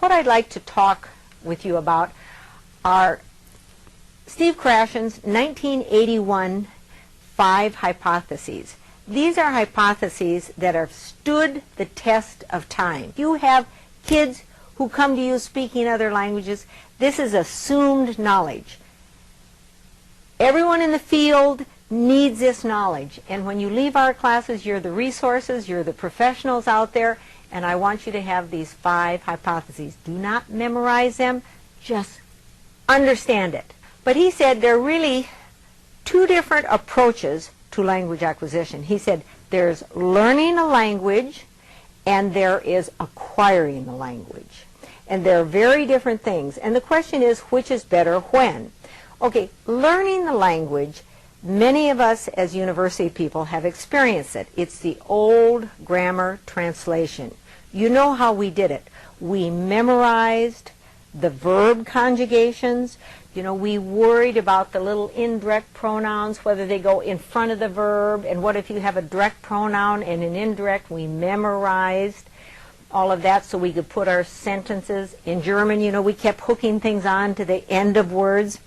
What I'd like to talk with you about are Steve Krashen's 1981 5 hypotheses. These are hypotheses that have stood the test of time. You have kids who come to you speaking other languages. This is assumed knowledge. Everyone in the field needs this knowledge. And when you leave our classes, you're the resources, you're the professionals out there, and I want you to have these 5 hypotheses. Do not memorize them, just understand it. But he said there are really 2 different approaches to language acquisition. He said there's learning a language and there is acquiring the language. And they're very different things. And the question is, which is better when? Okay, learning the language, many of us as university people have experienced it. It's the old grammar translation. You know how we did it. We memorized the verb conjugations. You know, we worried about the little indirect pronouns, whether they go in front of the verb, and what if you have a direct pronoun and an indirect. We memorized all of that so we could put our sentences. In German, you know, we kept hooking things on to the end of words.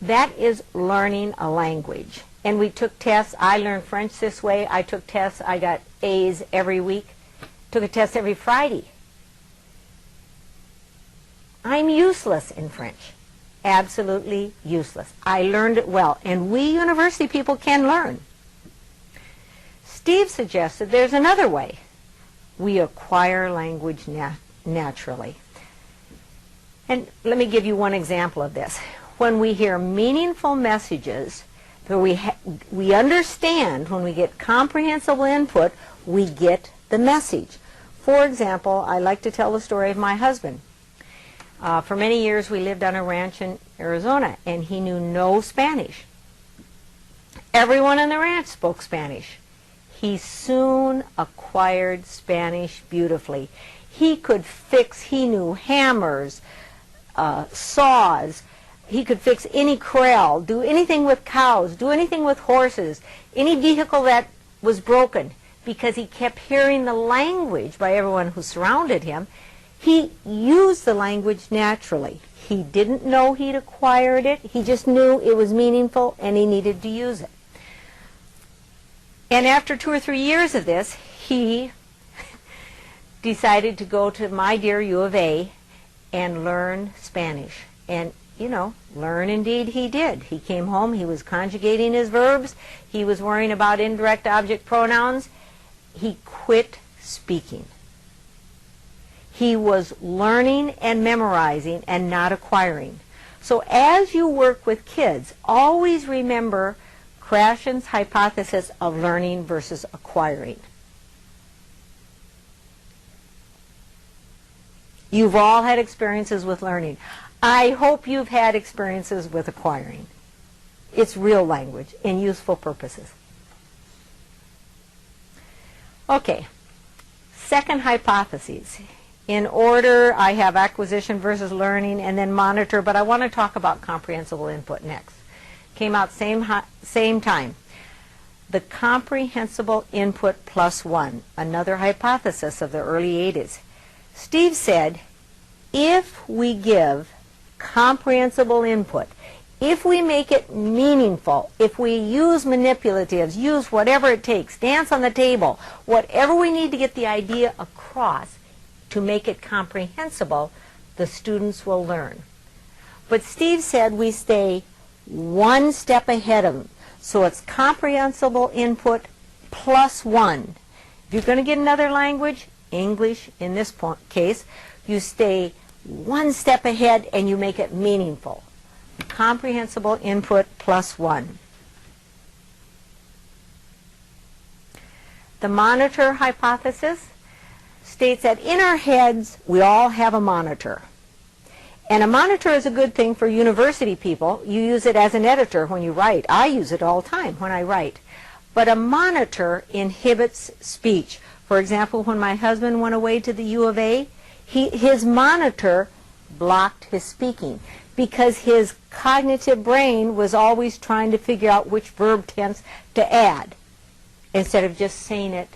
That is learning a language. And we took tests. I learned French this way. I took tests. I got A's every week. Took a test every Friday. I'm useless in French. Absolutely useless. I learned it well. And we university people can learn. Steve suggested there's another way. We acquire language naturally. And let me give you one example of this. When we hear meaningful messages that we understand, when we get comprehensible input, we get the message. For example, I like to tell the story of my husband. For many years we lived on a ranch in Arizona, and he knew no Spanish. Everyone on the ranch spoke Spanish. He soon acquired Spanish beautifully. He knew hammers, saws. He could fix any corral, do anything with cows, do anything with horses, any vehicle that was broken, because he kept hearing the language by everyone who surrounded him. He used the language naturally. He didn't know he'd acquired it. He just knew it was meaningful and he needed to use it. And after 2 or 3 years of this, he decided to go to my dear U of A and learn Spanish. And you know, learn indeed he did. He came home, he was conjugating his verbs, he was worrying about indirect object pronouns. He quit speaking. He was learning and memorizing and not acquiring. So as you work with kids, always remember Krashen's hypothesis of learning versus acquiring. You've all had experiences with learning. I hope you've had experiences with acquiring. It's real language in useful purposes. Okay, second hypotheses. In order, I have acquisition versus learning and then monitor, but I want to talk about comprehensible input next. Came out same time. The comprehensible input plus 1, another hypothesis of the early 80s. Steve said, if we give comprehensible input, if we make it meaningful, if we use manipulatives, use whatever it takes, dance on the table, whatever we need to get the idea across to make it comprehensible, the students will learn. But Steve said we stay 1 step ahead of them. So it's comprehensible input plus 1. If you're going to get another language, English in this case, you stay 1 step ahead and you make it meaningful. Comprehensible input plus 1. The monitor hypothesis states that in our heads we all have a monitor. And a monitor is a good thing for university people. You use it as an editor when you write. I use it all the time when I write. But a monitor inhibits speech. For example, when my husband went away to the U of A, his monitor blocked his speaking because his cognitive brain was always trying to figure out which verb tense to add instead of just saying it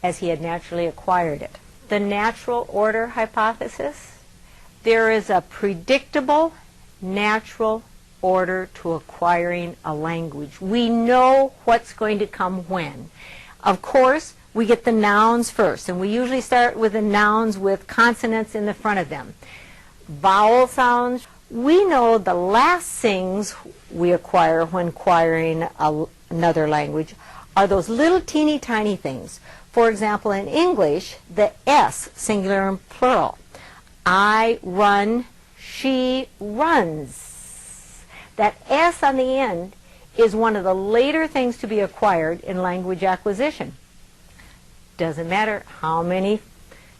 as he had naturally acquired it. the natural order hypothesis. There is a predictable natural order to acquiring a language. We know what's going to come when. Of course, we get the nouns first, and we usually start with the nouns with consonants in the front of them. Vowel sounds, we know the last things we acquire when acquiring another language are those little teeny tiny things. For example, in English, the S, singular and plural. I run, she runs. That S on the end is one of the later things to be acquired in language acquisition. Doesn't matter how many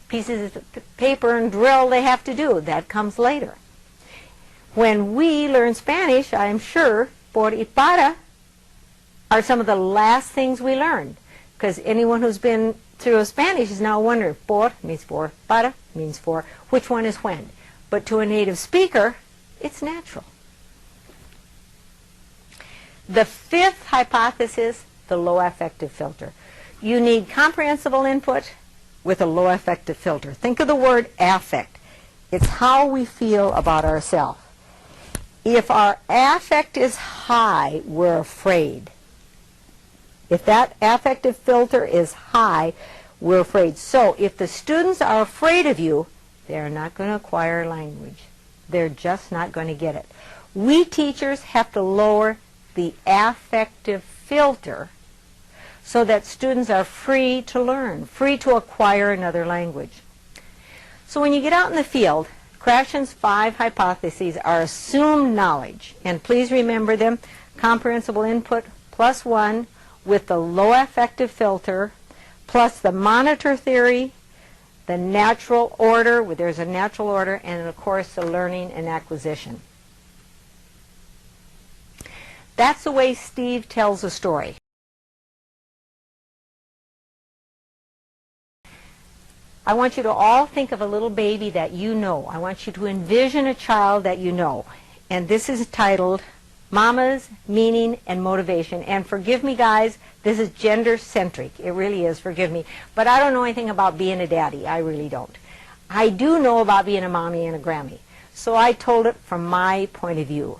pieces of paper and drill they have to do, that comes later. When we learn Spanish, I'm sure por y para are some of the last things we learned, because anyone who's been through Spanish is now wondering, por means for, para means for, which one is when. But to a native speaker, it's natural. The fifth hypothesis, the low affective filter. You need comprehensible input with a low affective filter. Think of the word affect. It's how we feel about ourselves. If our affect is high, we're afraid. If that affective filter is high, we're afraid. So if the students are afraid of you, they're not going to acquire language. They're just not going to get it. We teachers have to lower the affective filter so that students are free to learn, free to acquire another language. So when you get out in the field, Krashen's 5 hypotheses are assumed knowledge. And please remember them: comprehensible input plus 1 with the low affective filter plus the monitor theory, the natural order, where there's a natural order, and of course the learning and acquisition. That's the way Steve tells a story. I want you to all think of a little baby that you know. I want you to envision a child that you know. And this is titled Mama's Meaning and Motivation. And forgive me, guys, this is gender-centric. It really is, forgive me. But I don't know anything about being a daddy. I really don't. I do know about being a mommy and a Grammy. So I told it from my point of view.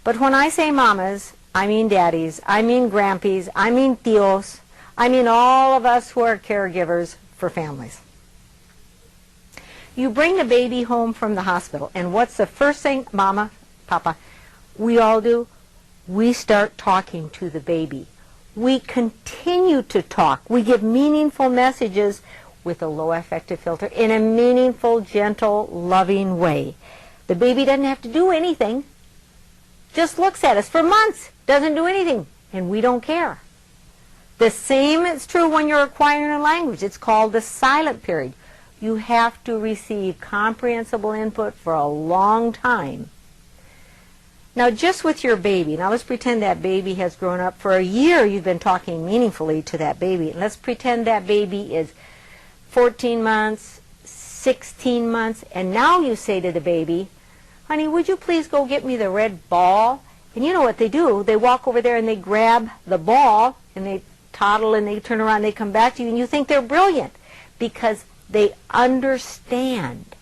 But when I say mamas, I mean daddies, I mean grampies, I mean tios, I mean all of us who are caregivers for families. You bring the baby home from the hospital, and what's the first thing, Mama, Papa, we all do? We start talking to the baby. We continue to talk. We give meaningful messages with a low affective filter in a meaningful, gentle, loving way. The baby doesn't have to do anything. Just looks at us for months, doesn't do anything, and we don't care. The same is true when you're acquiring a language. It's called the silent period. You have to receive comprehensible input for a long time. Now, just with your baby, now let's pretend that baby has grown up. For a year, you've been talking meaningfully to that baby. And let's pretend that baby is 14 months, 16 months, and now you say to the baby, honey, would you please go get me the red ball? And you know what they do? They walk over there and they grab the ball, and they toddle and they turn around and they come back to you, and you think they're brilliant because they understand.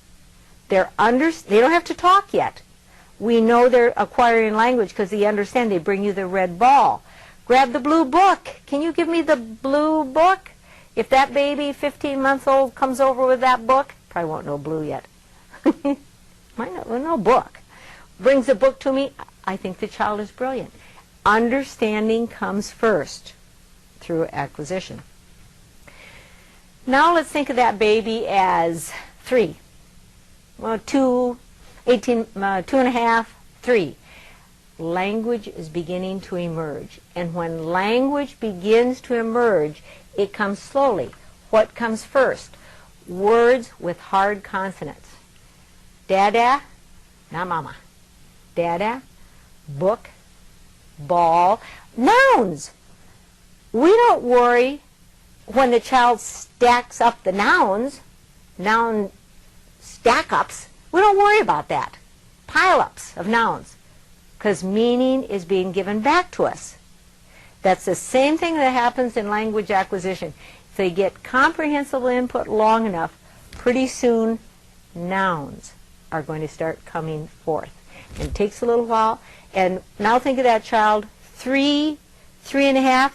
They don't have to talk yet. We know they're acquiring language because they understand. They bring you the red ball. Grab the blue book. Can you give me the blue book? If that baby, 15 months old, comes over with that book, probably won't know blue yet. Might not know book. Brings the book to me, I think the child is brilliant. Understanding comes first through acquisition. Now let's think of that baby as 3. Well, 2, 18, 2.5, 3. Language is beginning to emerge. And when language begins to emerge, it comes slowly. What comes first? Words with hard consonants. Dada, not mama. Dada, book, ball. Nouns. We don't worry when the child stacks up the nouns, noun stack-ups. We don't worry about that. Pile-ups of nouns, because meaning is being given back to us. That's the same thing that happens in language acquisition. If they get comprehensible input long enough, pretty soon nouns are going to start coming forth. And it takes a little while. And now think of that child, 3, 3.5.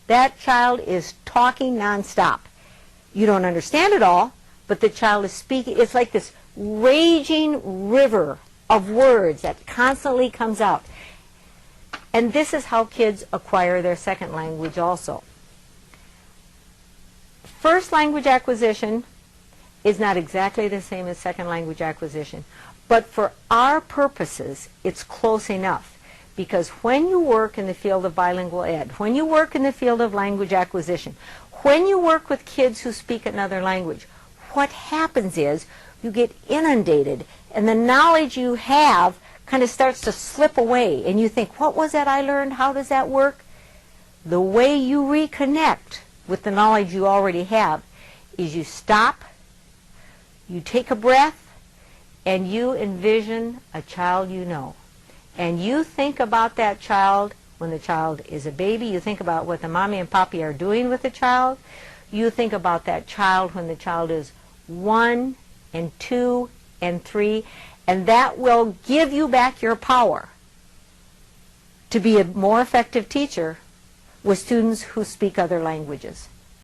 That child is talking nonstop. You don't understand it all, but the child is speaking. It's like this raging river of words that constantly comes out. And this is how kids acquire their second language also. First language acquisition is not exactly the same as second language acquisition, but for our purposes, it's close enough. Because when you work in the field of bilingual ed, when you work in the field of language acquisition, when you work with kids who speak another language, what happens is you get inundated, and the knowledge you have kind of starts to slip away, and you think, what was that I learned? How does that work? The way you reconnect with the knowledge you already have is you stop, you take a breath, and you envision a child you know. And you think about that child when the child is a baby. You think about what the mommy and papi are doing with the child. You think about that child when the child is 1 and 2 and 3. And that will give you back your power to be a more effective teacher with students who speak other languages.